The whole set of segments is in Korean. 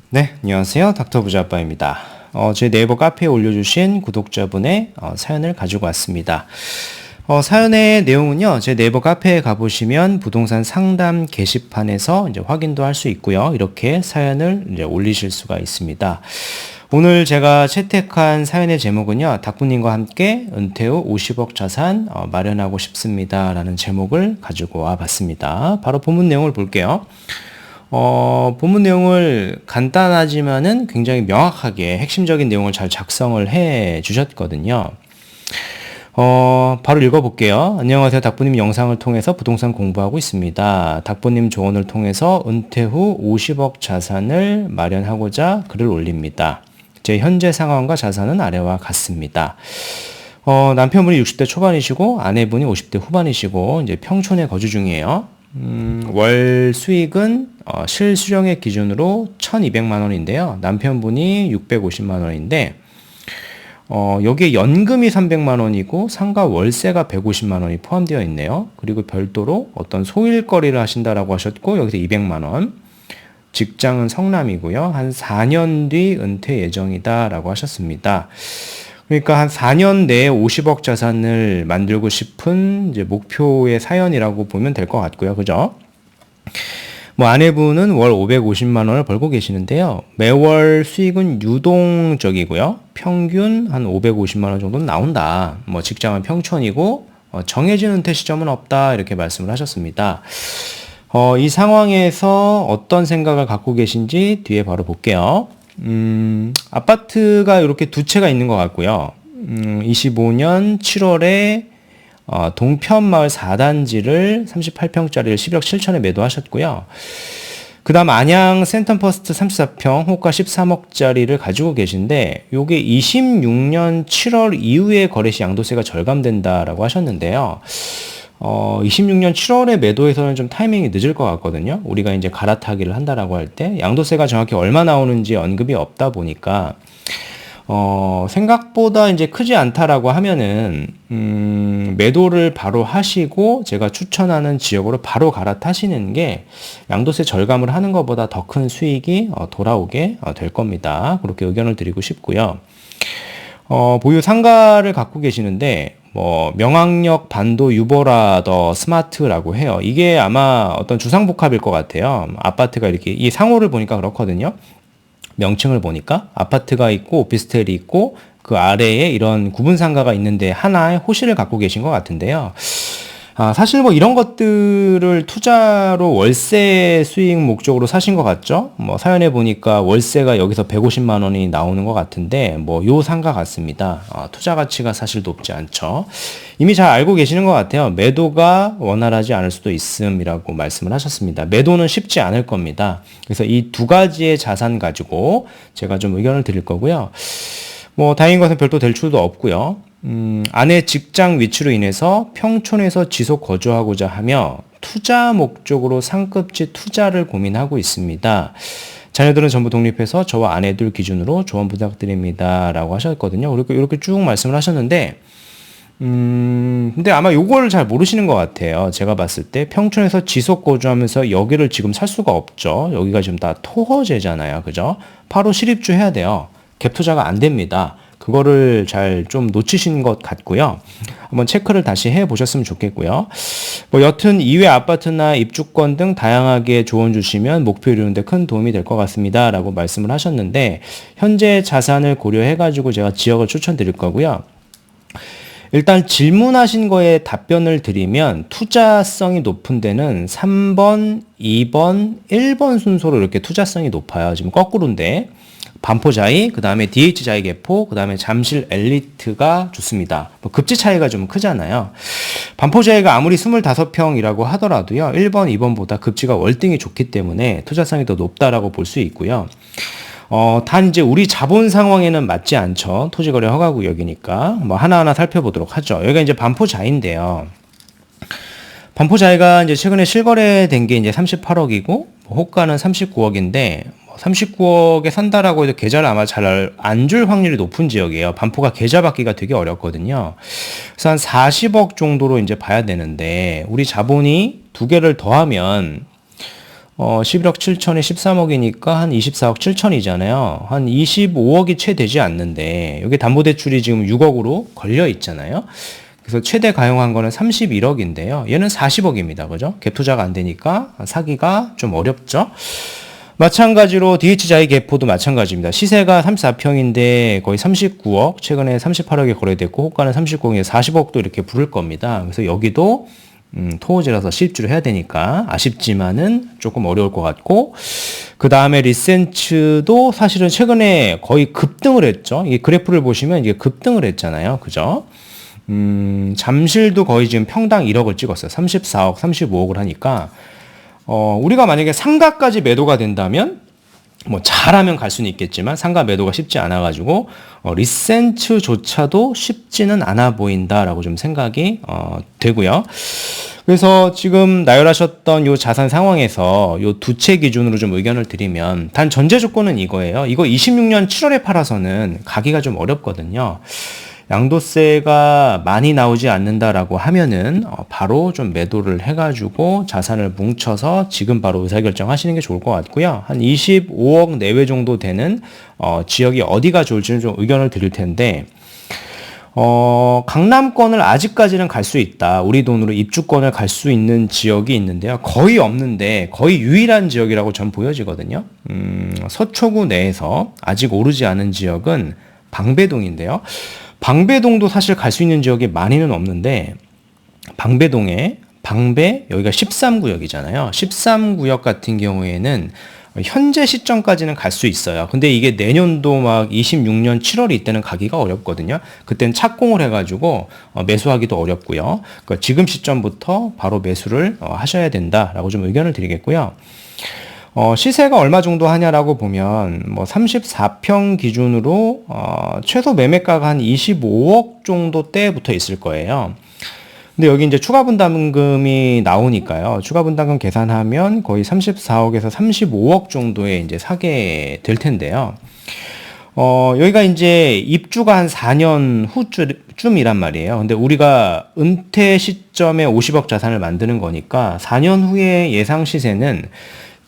네, 안녕하세요. 닥터 부자아빠입니다. 제 네이버 카페에 올려주신 구독자분의 사연을 가지고 왔습니다. 사연의 내용은요, 제 네이버 카페에 가보시면 부동산 상담 게시판에서 이제 확인도 할 수 있고요. 이렇게 사연을 이제 올리실 수가 있습니다. 오늘 제가 채택한 사연의 제목은요, 닥부님과 함께 은퇴 후 50억 자산 마련하고 싶습니다. 라는 제목을 가지고 와봤습니다. 바로 본문 내용을 볼게요. 본문 내용을 간단하지만은 굉장히 명확하게 핵심적인 내용을 잘 작성을 해 주셨거든요. 바로 읽어볼게요. 안녕하세요. 닥부님 영상을 통해서 부동산 공부하고 있습니다. 닥부님 조언을 통해서 은퇴 후 50억 자산을 마련하고자 글을 올립니다. 제 현재 상황과 자산은 아래와 같습니다. 남편분이 60대 초반이시고 아내분이 50대 후반이시고 이제 평촌에 거주 중이에요. 월 수익은 실수령액 기준으로 1,200만 원인데요. 남편분이 650만 원인데 여기에 연금이 300만 원이고 상가 월세가 150만 원이 포함되어 있네요. 그리고 별도로 어떤 소일거리를 하신다라고 하셨고 여기서 200만 원. 직장은 성남이고요. 한 4년 뒤 은퇴 예정이다라고 하셨습니다. 그러니까 한 4년 내에 50억 자산을 만들고 싶은 이제 목표의 사연이라고 보면 될 것 같고요. 그죠? 아내분은 월 550만 원을 벌고 계시는데요. 매월 수익은 유동적이고요. 평균 한 550만 원 정도는 나온다. 직장은 평촌이고 정해진 은퇴 시점은 없다. 이렇게 말씀을 하셨습니다. 이 상황에서 어떤 생각을 갖고 계신지 뒤에 바로 볼게요. 아파트가 이렇게 두 채가 있는 것 같고요. 25년 7월에 동편마을 4단지를 38평짜리를 11억 7천에 매도하셨고요. 그 다음 안양 센텀퍼스트 34평 호가 13억짜리를 가지고 계신데 요게 26년 7월 이후에 거래 시 양도세가 절감된다라고 하셨는데요. 26년 7월에 매도해서는 좀 타이밍이 늦을 것 같거든요. 우리가 이제 갈아타기를 한다라고 할 때 양도세가 정확히 얼마 나오는지 언급이 없다 보니까 생각보다 이제 크지 않다라고 하면은 매도를 바로 하시고 제가 추천하는 지역으로 바로 갈아타시는 게 양도세 절감을 하는 것보다 더 큰 수익이 돌아오게 될 겁니다. 그렇게 의견을 드리고 싶고요. 보유 상가를 갖고 계시는데 명학역 반도 유보라 더 스마트라고 해요. 이게 아마 어떤 주상복합일 것 같아요. 아파트가 이렇게 이 상호를 보니까 그렇거든요. 명칭을 보니까 아파트가 있고 오피스텔이 있고 그 아래에 이런 구분 상가가 있는데 하나의 호실을 갖고 계신 것 같은데요. 사실 이런 것들을 투자로 월세 수익 목적으로 사신 것 같죠? 사연에 보니까 월세가 여기서 150만 원이 나오는 것 같은데, 요 상가 같습니다. 투자 가치가 사실 높지 않죠. 이미 잘 알고 계시는 것 같아요. 매도가 원활하지 않을 수도 있음이라고 말씀을 하셨습니다. 매도는 쉽지 않을 겁니다. 그래서 이 두 가지의 자산 가지고 제가 좀 의견을 드릴 거고요. 다행인 것은 별도 대출도 없고요. 아내 직장 위치로 인해서 평촌에서 지속 거주하고자 하며 투자 목적으로 상급지 투자를 고민하고 있습니다. 자녀들은 전부 독립해서 저와 아내들 기준으로 조언 부탁드립니다. 라고 하셨거든요. 이렇게 쭉 말씀을 하셨는데, 근데 아마 요거를 잘 모르시는 것 같아요. 제가 봤을 때 평촌에서 지속 거주하면서 여기를 지금 살 수가 없죠. 여기가 지금 다 토허제잖아요. 그죠? 바로 실입주 해야 돼요. 갭 투자가 안 됩니다. 그거를 잘 좀 놓치신 것 같고요. 한번 체크를 다시 해보셨으면 좋겠고요. 여튼 이외 아파트나 입주권 등 다양하게 조언 주시면 목표 이루는데 큰 도움이 될 것 같습니다. 라고 말씀을 하셨는데 현재 자산을 고려해가지고 제가 지역을 추천드릴 거고요. 일단 질문하신 거에 답변을 드리면 투자성이 높은 데는 3번, 2번, 1번 순서로 이렇게 투자성이 높아요. 지금 거꾸로인데. 반포자이, 그 다음에 DH자이 개포, 그 다음에 잠실 엘리트가 좋습니다. 급지 차이가 좀 크잖아요. 반포자이가 아무리 25평이라고 하더라도요. 1번, 2번보다 급지가 월등히 좋기 때문에 투자성이 더 높다라고 볼 수 있고요. 단 이제 우리 자본 상황에는 맞지 않죠. 토지거래 허가구역이니까. 하나하나 살펴보도록 하죠. 여기가 이제 반포자이인데요. 반포자이가 이제 최근에 실거래된 게 이제 38억이고, 호가는 39억인데, 39억에 산다라고 해도 계좌를 아마 잘 안 줄 확률이 높은 지역이에요. 반포가 계좌 받기가 되게 어렵거든요. 그래서 한 40억 정도로 이제 봐야 되는데, 우리 자본이 두 개를 더하면, 11억 7천에 13억이니까 한 24억 7천이잖아요. 한 25억이 채 되지 않는데 여기 담보대출이 지금 6억으로 걸려 있잖아요. 그래서 최대 가용한 거는 31억인데요. 얘는 40억입니다. 그죠? 갭 투자가 안 되니까 사기가 좀 어렵죠. 마찬가지로 DH자이 개포도 마찬가지입니다. 시세가 34평인데 거의 39억, 최근에 38억에 거래됐고 호가는 39억에 40억도 이렇게 부를 겁니다. 그래서 여기도 토호지라서 실주를 해야 되니까 아쉽지만은 조금 어려울 것 같고, 그 다음에 리센츠도 사실은 최근에 거의 급등을 했죠. 이 그래프를 보시면 이게 급등을 했잖아요. 그죠? 잠실도 거의 지금 평당 1억을 찍었어요. 34억, 35억을 하니까, 우리가 만약에 상가까지 매도가 된다면, 뭐 잘하면 갈 수는 있겠지만 상가 매도가 쉽지 않아가지고 리센츠조차도 쉽지는 않아 보인다라고 좀 생각이 되고요. 그래서 지금 나열하셨던 요 자산 상황에서 요 두 채 기준으로 좀 의견을 드리면 단 전제 조건은 이거예요. 이거 26년 7월에 팔아서는 가기가 좀 어렵거든요. 양도세가 많이 나오지 않는다라고 하면은 바로 좀 매도를 해가지고 자산을 뭉쳐서 지금 바로 의사결정 하시는 게 좋을 것 같고요. 한 25억 내외 정도 되는 지역이 어디가 좋을지는 좀 의견을 드릴 텐데, 강남권을 아직까지는 갈 수 있다. 우리 돈으로 입주권을 갈 수 있는 지역이 있는데요. 거의 없는데 거의 유일한 지역이라고 전 보여지거든요. 서초구 내에서 아직 오르지 않은 지역은 방배동인데요. 방배동도 사실 갈 수 있는 지역이 많이는 없는데, 방배동에 방배 여기가 13구역이잖아요. 13구역 같은 경우에는 현재 시점까지는 갈 수 있어요. 근데 이게 내년도 막 26년 7월이 이때는 가기가 어렵거든요. 그때는 착공을 해가지고 매수하기도 어렵고요. 그러니까 지금 시점부터 바로 매수를 하셔야 된다라고 좀 의견을 드리겠고요. 시세가 얼마 정도 하냐라고 보면, 뭐 34평 기준으로, 최소 매매가가 한 25억 정도 대부터 있을 거예요. 근데 여기 이제 추가 분담금이 나오니까요. 추가 분담금 계산하면 거의 34억에서 35억 정도에 이제 사게 될 텐데요. 여기가 이제 입주가 한 4년 후쯤이란 말이에요. 근데 우리가 은퇴 시점에 50억 자산을 만드는 거니까 4년 후에 예상 시세는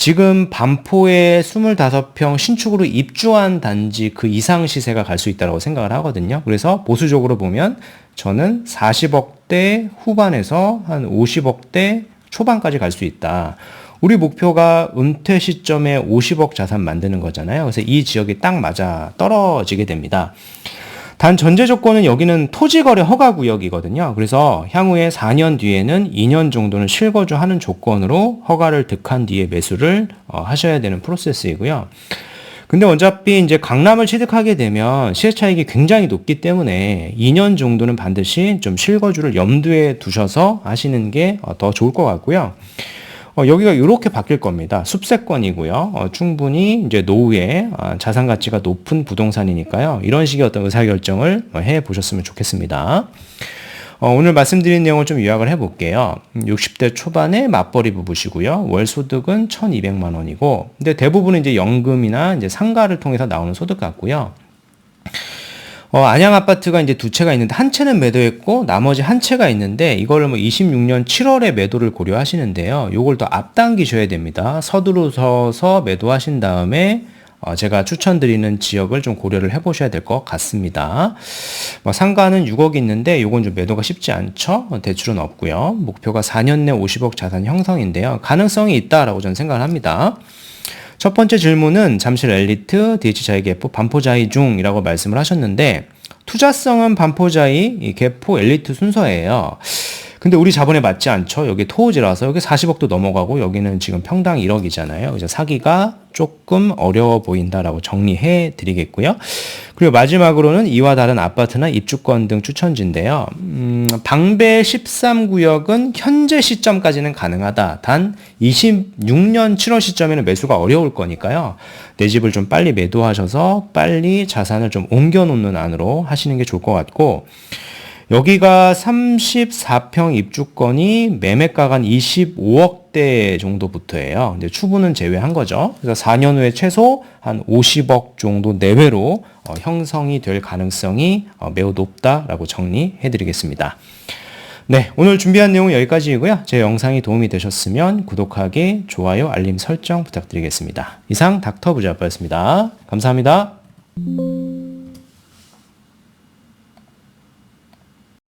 지금 반포에 25평 신축으로 입주한 단지 그 이상 시세가 갈 수 있다고 생각을 하거든요. 그래서 보수적으로 보면 저는 40억대 후반에서 한 50억대 초반까지 갈 수 있다. 우리 목표가 은퇴 시점에 50억 자산 만드는 거잖아요. 그래서 이 지역이 딱 맞아 떨어지게 됩니다. 단 전제 조건은 여기는 토지거래 허가 구역이거든요. 그래서 향후에 4년 뒤에는 2년 정도는 실거주하는 조건으로 허가를 득한 뒤에 매수를 하셔야 되는 프로세스이고요. 근데 어차피 이제 강남을 취득하게 되면 시세 차익이 굉장히 높기 때문에 2년 정도는 반드시 좀 실거주를 염두에 두셔서 하시는 게 더 좋을 것 같고요. 여기가 이렇게 바뀔 겁니다. 숲세권이고요. 충분히 이제 노후에 자산 가치가 높은 부동산이니까요. 이런 식의 어떤 의사결정을 해 보셨으면 좋겠습니다. 오늘 말씀드린 내용을 좀 요약을 해볼게요. 60대 초반에 맞벌이 부부시고요. 월 소득은 1,200만 원이고, 근데 대부분은 이제 연금이나 이제 상가를 통해서 나오는 소득 같고요. 안양 아파트가 이제 두 채가 있는데 한 채는 매도했고 나머지 한 채가 있는데 이거를 뭐 26년 7월에 매도를 고려하시는데요. 요걸 더 앞당기셔야 됩니다. 서두르셔서 매도하신 다음에 제가 추천드리는 지역을 좀 고려를 해보셔야 될 것 같습니다. 상가는 6억 있는데 요건 좀 매도가 쉽지 않죠. 대출은 없고요. 목표가 4년 내 50억 자산 형성인데요. 가능성이 있다라고 저는 생각을 합니다. 첫 번째 질문은 잠실 엘리트, DH자이 개포, 반포자이 중이라고 말씀을 하셨는데, 투자성은 반포자이, 개포, 엘리트 순서예요. 근데 우리 자본에 맞지 않죠. 여기 토지라서 여기 40억도 넘어가고 여기는 지금 평당 1억이잖아요. 그래서 사기가 조금 어려워 보인다라고 정리해 드리겠고요. 그리고 마지막으로는 이와 다른 아파트나 입주권 등 추천지인데요. 방배 13구역은 현재 시점까지는 가능하다. 단 26년 7월 시점에는 매수가 어려울 거니까요. 내 집을 좀 빨리 매도하셔서 빨리 자산을 좀 옮겨 놓는 안으로 하시는 게 좋을 것 같고, 여기가 34평 입주권이 매매가가 한 25억대 정도부터예요. 근데 추부는 제외한 거죠. 그래서 4년 후에 최소 한 50억 정도 내외로 형성이 될 가능성이 매우 높다라고 정리해 드리겠습니다. 네, 오늘 준비한 내용은 여기까지이고요. 제 영상이 도움이 되셨으면 구독하기, 좋아요, 알림 설정 부탁드리겠습니다. 이상 닥터 부자아빠였습니다. 감사합니다.